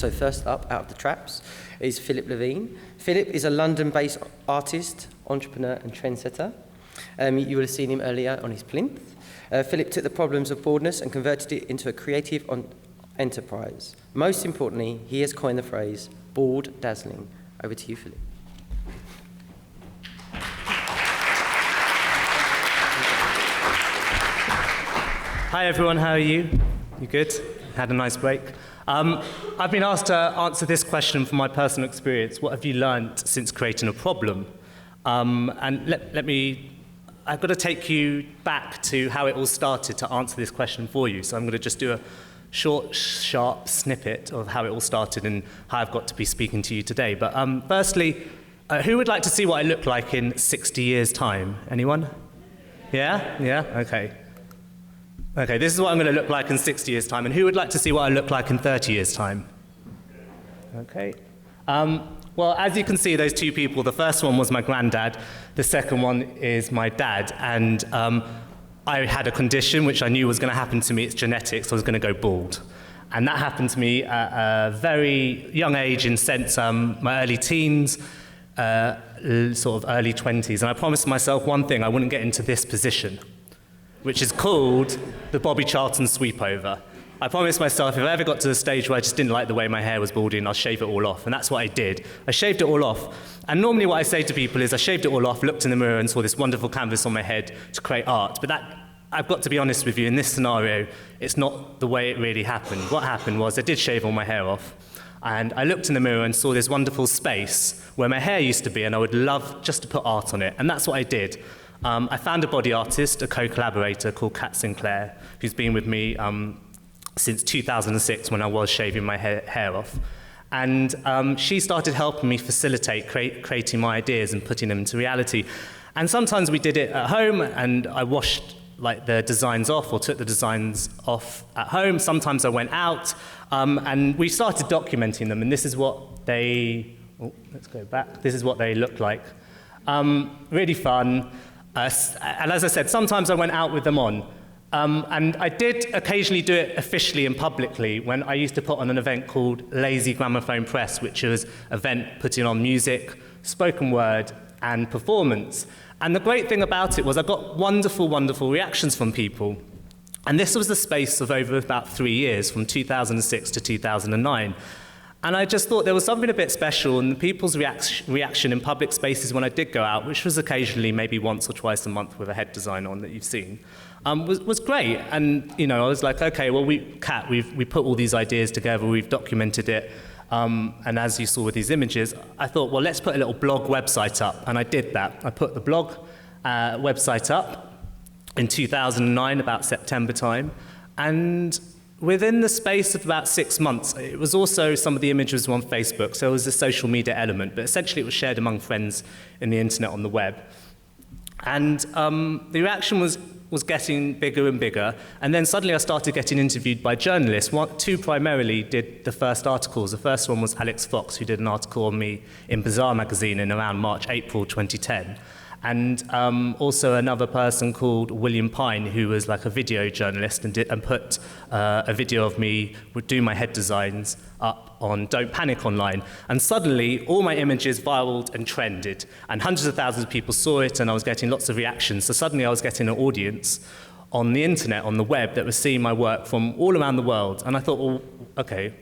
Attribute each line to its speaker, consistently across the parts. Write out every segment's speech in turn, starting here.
Speaker 1: So first up, out of the traps, is Philip Levine. Philip is a London-based artist, entrepreneur and trendsetter. You will have seen him earlier on his plinth. Philip took the problems of boredness and converted it into a creative enterprise. Most importantly, he has coined the phrase, bored dazzling. Over to you, Philip.
Speaker 2: Hi everyone, how are you? You good? Had a nice break? I've been asked to answer this question from my personal experience. What have you learned since creating a problem? And I've got to take you back to how it all started to answer this question for you. So I'm going to just do a short, sharp snippet of how it all started and how I've got to be speaking to you today. But firstly, who would like to see what I look like in 60 years' time? Anyone? Yeah? Yeah? Okay. Okay, this is what I'm going to look like in 60 years' time. And who would like to see what I look like in 30 years' time? Okay. Well, as you can see, those two people, the first one was my granddad, the second one is my dad. And I had a condition which I knew was going to happen to me. It's genetics. I was going to go bald. And that happened to me at a very young age, in sense my early teens, sort of early 20s. And I promised myself one thing: I wouldn't get into this position, which is called the Bobby Charlton sweepover. I promised myself if I ever got to the stage where I just didn't like the way my hair was balding, I'll shave it all off. And that's what I did. I shaved it all off. And normally what I say to people is I shaved it all off, looked in the mirror and saw this wonderful canvas on my head to create art. But that, I've got to be honest with you, in this scenario, it's not the way it really happened. What happened was I did shave all my hair off. And I looked in the mirror and saw this wonderful space where my hair used to be, and I would love just to put art on it. And that's what I did. I found a body artist, a co-collaborator called Kat Sinclair, who's been with me since 2006 when I was shaving my hair off. And she started helping me facilitate creating my ideas and putting them into reality. And sometimes we did it at home, and I washed like the designs off or took the designs off at home. Sometimes I went out, and we started documenting them. And this is what they, let's go back. This is what they looked like. Really fun. And as I said, sometimes I went out with them on. And I did occasionally do it officially and publicly when I used to put on an event called Lazy Gramophone Press, which was an event putting on music, spoken word, and performance. And the great thing about it was I got wonderful, wonderful reactions from people. And this was the space of over about 3 years, from 2006 to 2009. And I just thought there was something a bit special, and the people's reaction in public spaces when I did go out, which was occasionally maybe once or twice a month with a head design on that you've seen, was great. And you know, I was like, okay, well, Kat, we put all these ideas together, we've documented it, and as you saw with these images, I thought, well, let's put a little blog website up, and I did that. I put the blog website up in 2009, about September time, and within the space of about 6 months, it was also, some of the images were on Facebook, so it was a social media element, but essentially it was shared among friends in the internet on the web. And the reaction was getting bigger and bigger, and then suddenly I started getting interviewed by journalists. Two primarily did the first articles. The first one was Alex Fox, who did an article on me in Bazaar magazine in around March, April 2010. And also another person called William Pine, who was like a video journalist and put a video of me do my head designs up on Don't Panic online. And suddenly, all my images viraled and trended, and hundreds of thousands of people saw it, and I was getting lots of reactions. So suddenly I was getting an audience on the internet, on the web, that was seeing my work from all around the world. And I thought, well, okay,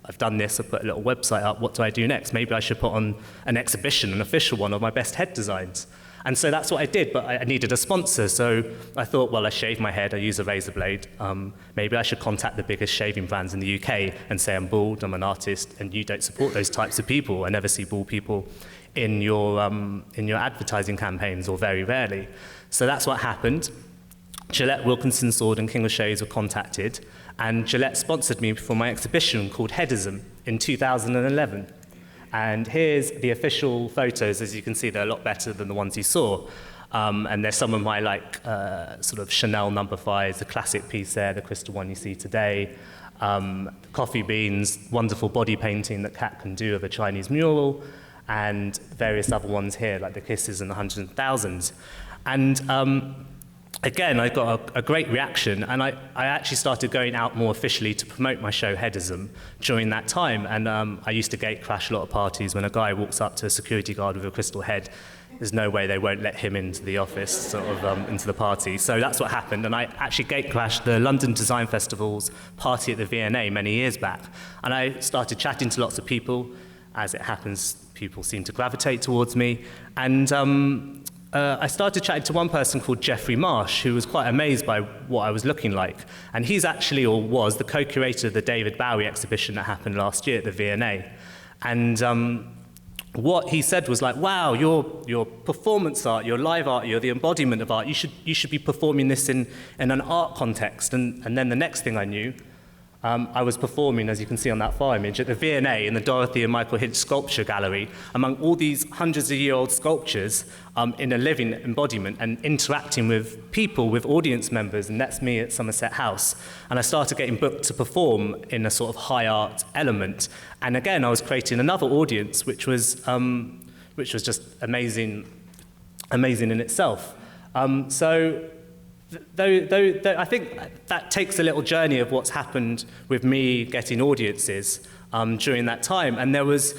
Speaker 2: I've done this, I've put a little website up, what do I do next? Maybe I should put on an exhibition, an official one, of my best head designs. And so that's what I did, but I needed a sponsor, so I thought, well, I shave my head, I use a razor blade, maybe I should contact the biggest shaving brands in the UK and say I'm bald, I'm an artist, and you don't support those types of people. I never see bald people in your advertising campaigns, or very rarely. So that's what happened. Gillette, Wilkinson Sword, and King of Shades were contacted, and Gillette sponsored me for my exhibition called Headism in 2011. And here's the official photos. As you can see, they're a lot better than the ones you saw. And there's some of my sort of Chanel No. 5s, the classic piece there, the crystal one you see today. Coffee beans, wonderful body painting that Kat can do of a Chinese mural, and various other ones here, like the kisses and the hundreds and thousands. And again, I got a great reaction, and I actually started going out more officially to promote my show Headism during that time. And I used to gate crash a lot of parties. When a guy walks up to a security guard with a crystal head, there's no way they won't let him into the office, into the party. So that's what happened, and I actually gate crashed the London Design Festival's party at the V&A many years back. And I started chatting to lots of people. As it happens, people seem to gravitate towards me. And I started chatting to one person called Jeffrey Marsh, who was quite amazed by what I was looking like. And he's actually, or was, the co-curator of the David Bowie exhibition that happened last year at the V&A. And what he said was like, wow, your performance art, your live art, you're the embodiment of art. You should be performing this in an art context. And then the next thing I knew, I was performing, as you can see on that far image, at the V&A in the Dorothy and Michael Hinch Sculpture Gallery among all these hundreds-of-year-old sculptures in a living embodiment and interacting with people, with audience members, and that's me at Somerset House. And I started getting booked to perform in a sort of high art element. And again, I was creating another audience, which was just amazing in itself. Though I think that takes a little journey of what's happened with me getting audiences during that time. And there was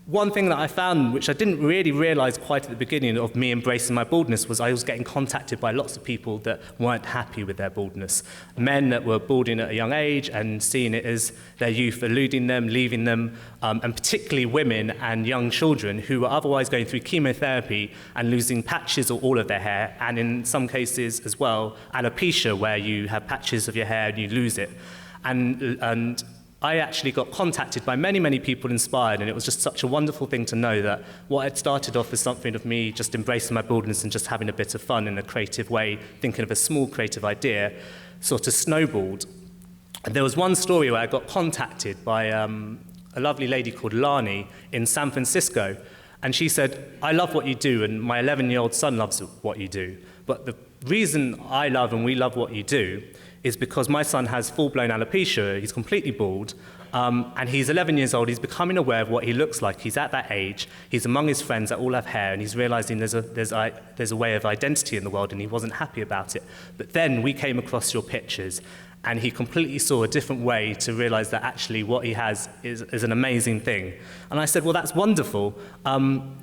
Speaker 2: one thing that I found, which I didn't really realize quite at the beginning of me embracing my baldness, was I was getting contacted by lots of people that weren't happy with their baldness. Men that were balding at a young age and seeing it as their youth eluding them, leaving them, and particularly women and young children who were otherwise going through chemotherapy and losing patches or all of their hair, and in some cases as well, alopecia, where you have patches of your hair and you lose it. And I actually got contacted by many, many people inspired, and it was just such a wonderful thing to know that what had started off as something of me just embracing my baldness and just having a bit of fun in a creative way, thinking of a small creative idea, sort of snowballed. And there was one story where I got contacted by a lovely lady called Lani in San Francisco, and she said, I love what you do, and my 11-year-old son loves what you do, but the reason I love and we love what you do is because my son has full-blown alopecia, he's completely bald, and he's 11 years old, he's becoming aware of what he looks like, he's at that age, he's among his friends that all have hair, and he's realizing there's a way of identity in the world, and he wasn't happy about it. But then we came across your pictures, and he completely saw a different way to realize that actually what he has is an amazing thing. And I said, well, that's wonderful. I'm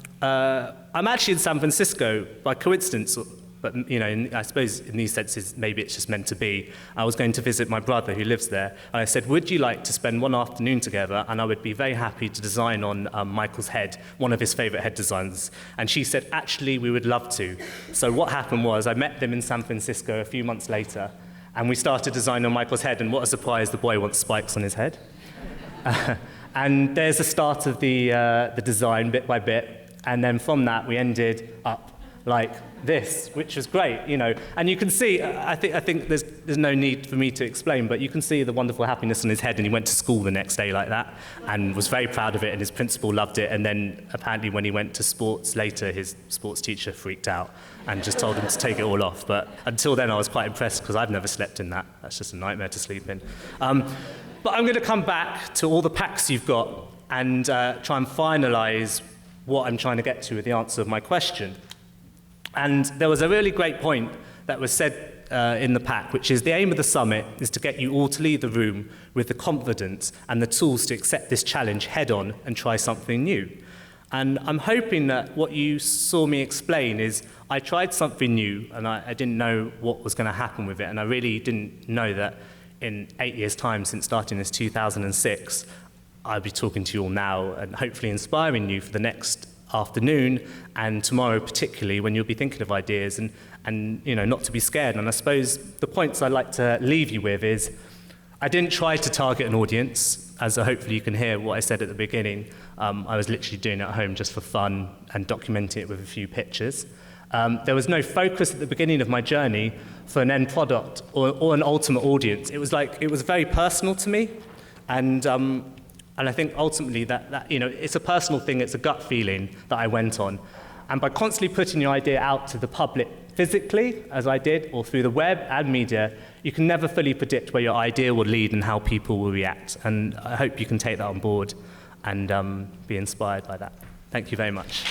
Speaker 2: actually in San Francisco by coincidence, but I suppose in these senses, maybe it's just meant to be. I was going to visit my brother who lives there, and I said, would you like to spend one afternoon together? And I would be very happy to design on Michael's head, one of his favorite head designs. And she said, actually, we would love to. So what happened was I met them in San Francisco a few months later, and we started designing on Michael's head, and what a surprise, the boy wants spikes on his head. And there's the start of the design bit by bit, and then from that we ended up like this, which was great, And you can see, I think there's no need for me to explain, but you can see the wonderful happiness on his head, and he went to school the next day like that, and was very proud of it, and his principal loved it, and then apparently when he went to sports later, his sports teacher freaked out and just told him to take it all off. But until then I was quite impressed, because I've never slept in that. That's just a nightmare to sleep in. But I'm going to come back to all the packs you've got and try and finalize what I'm trying to get to with the answer of my question. And there was a really great point that was said in the pack, which is the aim of the summit is to get you all to leave the room with the confidence and the tools to accept this challenge head on and try something new. And I'm hoping that what you saw me explain is I tried something new, and I didn't know what was going to happen with it, and I really didn't know that in 8 years' time since starting this 2006, I'd be talking to you all now and hopefully inspiring you for the next afternoon and tomorrow particularly, when you'll be thinking of ideas and not to be scared. And I suppose the points I'd like to leave you with is I didn't try to target an audience, as hopefully you can hear what I said at the beginning. I was literally doing it at home just for fun and documenting it with a few pictures. There was no focus at the beginning of my journey for an end product or an ultimate audience. It was very personal to me, and I think ultimately that it's a personal thing, it's a gut feeling that I went on. And by constantly putting your idea out to the public physically, as I did, or through the web and media, you can never fully predict where your idea will lead and how people will react. And I hope you can take that on board and be inspired by that. Thank you very much.